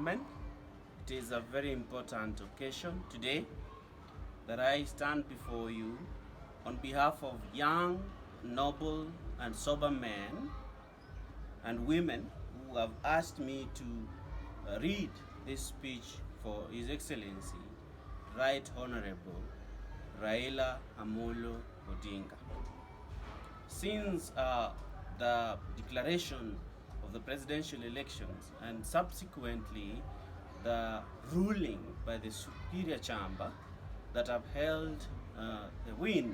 gentlemen, it is a very important occasion today that I stand before you on behalf of young, noble, and sober men and women who have asked me to read this speech for His Excellency, Right Honorable H.E Amollo Odinga. Since the declaration of the presidential elections and subsequently the ruling by the Superior Chamber that upheld the win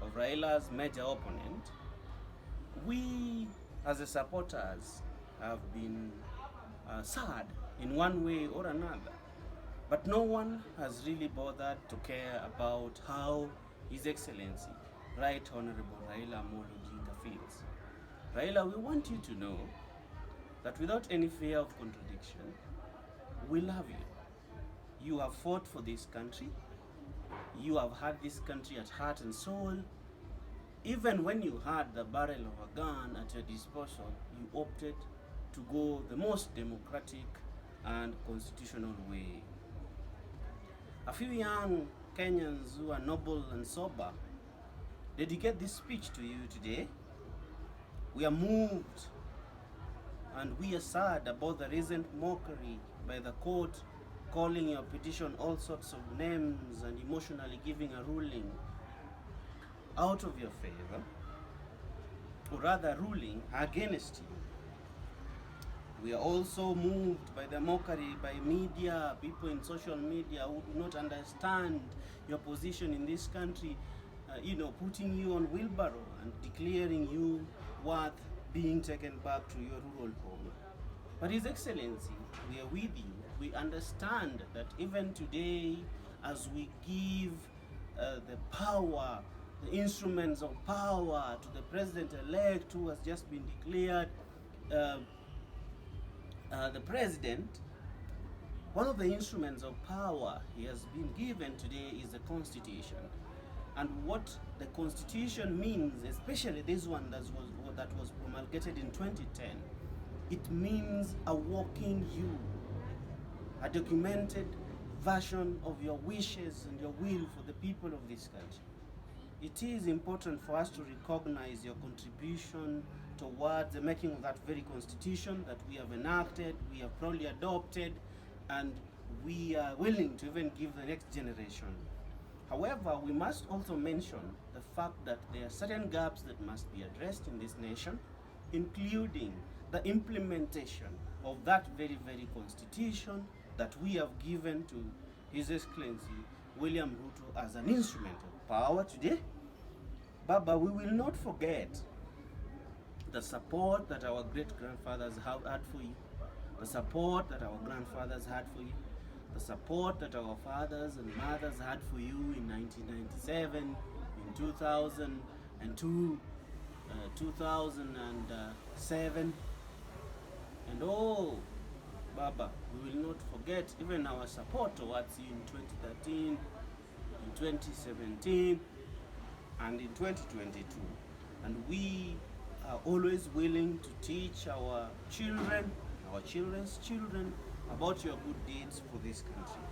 of Raila's major opponent, we as the supporters have been sad in one way or another. But no one has really bothered to care about how His Excellency, Right Honorable H.E Amollo Odinga feels. Raila, we want you to know that without any fear of contradiction, we love you. You have fought for this country. You have had this country at heart and soul. Even when you had the barrel of a gun at your disposal, you opted to go the most democratic and constitutional way. A few young Kenyans who are noble and sober dedicate this speech to you today. We are moved and we are sad about the recent mockery by the court calling your petition all sorts of names and emotionally giving a ruling out of your favor, or rather ruling against you. We are also moved by the mockery by media, people in social media who do not understand your position in this country, putting you on wheelbarrow and declaring you worth being taken back to your rural home. But His Excellency, we are with you. We understand that even today, as we give the power, the instruments of power to the president-elect who has just been declared the president, one of the instruments of power he has been given today is the Constitution. And what the Constitution means, especially this one that was promulgated in 2010, it means a walking you, a documented version of your wishes and your will for the people of this country. It is important for us to recognize your contribution towards the making of that very constitution that we have enacted, we have proudly adopted, and we are willing to even give the next generation. However, we must also mention the fact that there are certain gaps that must be addressed in this nation, including the implementation of that very, very constitution that we have given to His Excellency William Ruto as an instrument of power today. Baba, we will not forget the support that our great-grandfathers have had for you, the support that our grandfathers had for you, the support that our fathers and mothers had for you in 1997, in 2002, 2007, and oh, Baba, we will not forget even our support towards you in 2013, in 2017, and in 2022. And we are always willing to teach our children, our children's children, about your good deeds for this country.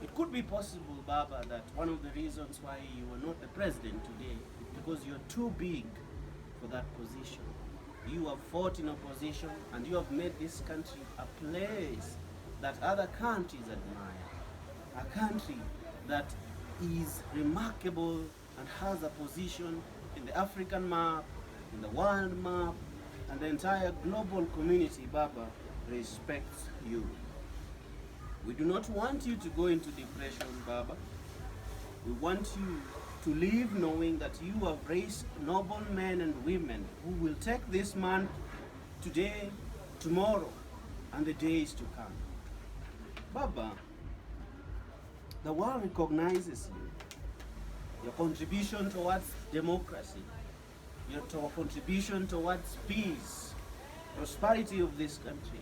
It could be possible, Baba, that one of the reasons why you are not the president today is because you're too big for that position. You have fought in opposition and you have made this country a place that other countries admire. A country that is remarkable and has a position in the African map, in the world map, and the entire global community, Baba, respects you. We do not want you to go into depression, Baba. We want you to live knowing that you have raised noble men and women who will take this man today, tomorrow, and the days to come. Baba, the world recognizes you, your contribution towards democracy, your contribution towards peace, prosperity of this country,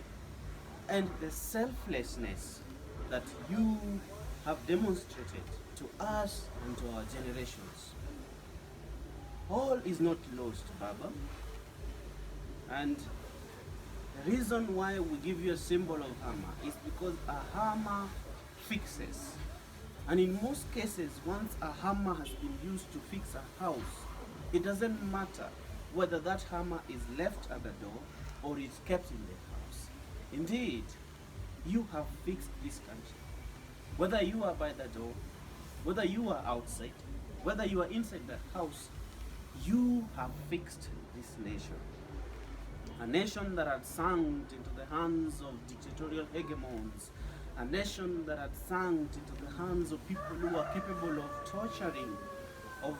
and the selflessness that you have demonstrated to us and to our generations. All is not lost, Baba. And the reason why we give you a symbol of hammer is because because a hammer fixes. And in most cases, once a hammer has been used to fix a house, it doesn't matter whether that hammer is left at the door or is kept in the house. Indeed, you have fixed this country. Whether you are by the door, whether you are outside, whether you are inside the house, you have fixed this nation. A nation that had sunk into the hands of dictatorial hegemons, a nation that had sunk into the hands of people who are capable of torturing, of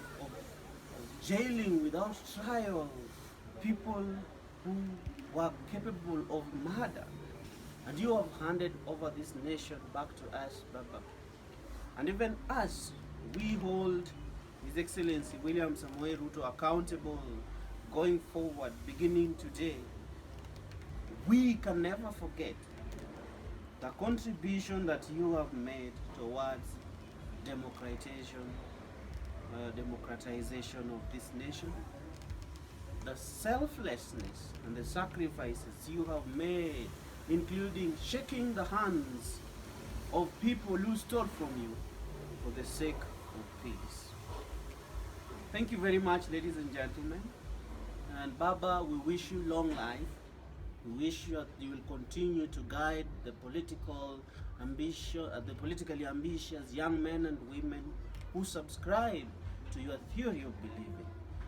jailing without trial, people who were capable of murder. And you have handed over this nation back to us, Baba. And even us, we hold His Excellency William Samoei Ruto accountable going forward, beginning today. We can never forget the contribution that you have made towards democratization of this nation, the selflessness and the sacrifices you have made, including shaking the hands of people who stole from you for the sake of peace. Thank you very much, ladies and gentlemen. And Baba, we wish you long life. We wish you that you will continue to guide the politically ambitious young men and women who subscribe to your theory of believing.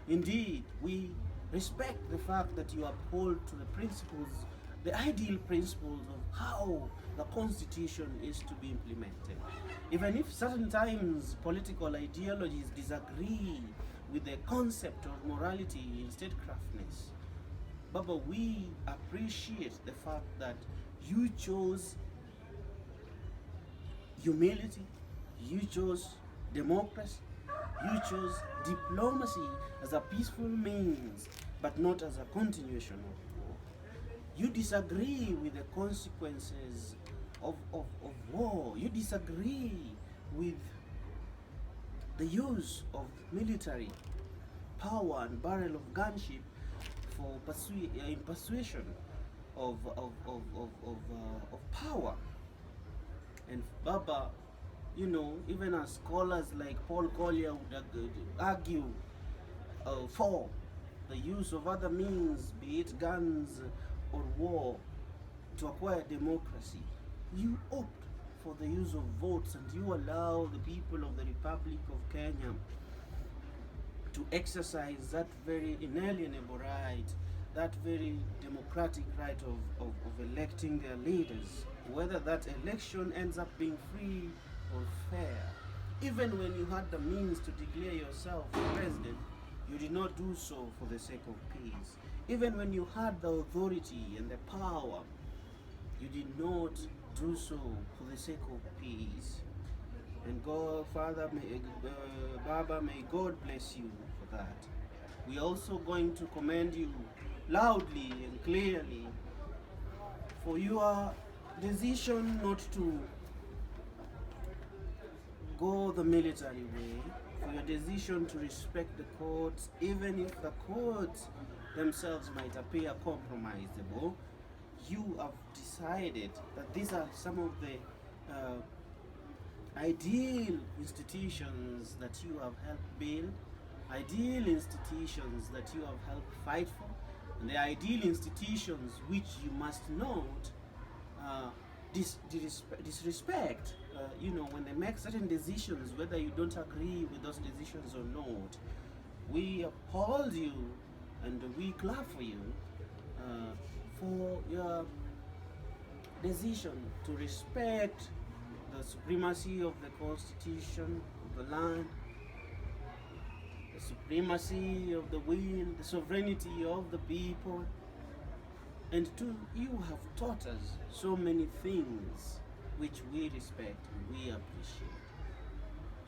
Indeed, we respect the fact that you uphold to the principles, the ideal principles of how the Constitution is to be implemented. Even if certain times political ideologies disagree with the concept of morality and statecraftness, Baba, we appreciate the fact that you chose humility, you chose democracy, you chose diplomacy as a peaceful means, but not as a continuation of war. You disagree with the consequences of war. You disagree with the use of military power and barrel of gunship for persuasion of power. And Baba, you know, even as scholars like Paul Collier would argue for the use of other means, be it guns or war, to acquire democracy, you opt for the use of votes, and you allow the people of the Republic of Kenya to exercise that very inalienable right, that very democratic right of electing their leaders, whether that election ends up being free or fair. Even when you had the means to declare yourself president, you did not do so for the sake of peace. Even when you had the authority and the power, you did not do so for the sake of peace. And God, Father, Baba, may God bless you for that. We are also going to commend you loudly and clearly for your decision not to go the military way, for your decision to respect the courts, even if the courts themselves might appear compromisable. You have decided that these are some of the ideal institutions that you have helped build, ideal institutions that you have helped fight for, and the ideal institutions which you must not disrespect. You know, when they make certain decisions, whether you don't agree with those decisions or not, we uphold you and we clap for you for your decision to respect the supremacy of the Constitution of the land, the supremacy of the will, the sovereignty of the people. And you have taught us so many things which we respect and we appreciate.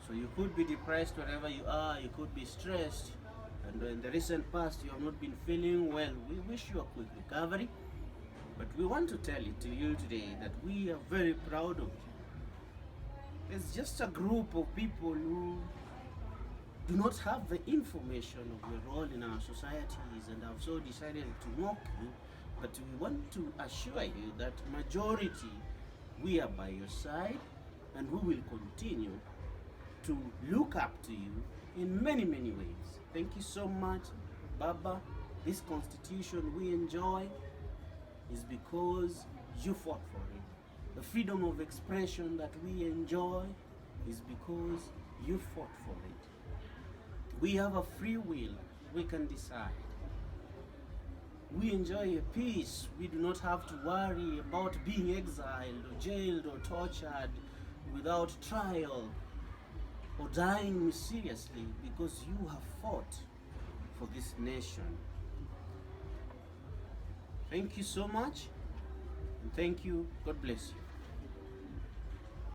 So you could be depressed wherever you are, you could be stressed, and in the recent past you have not been feeling well. We wish you a quick recovery, but we want to tell it to you today that we are very proud of you. It's just a group of people who do not have the information of your role in our societies and have so decided to mock you. But we want to assure you that majority We are by your side, and we will continue to look up to you in many, many ways. Thank you so much, Baba. This constitution we enjoy is because you fought for it. The freedom of expression that we enjoy is because you fought for it. We have a free will. We can decide. We enjoy a peace. We do not have to worry about being exiled or jailed or tortured without trial or dying mysteriously, because you have fought for this nation. Thank you so much, and thank you. God bless you.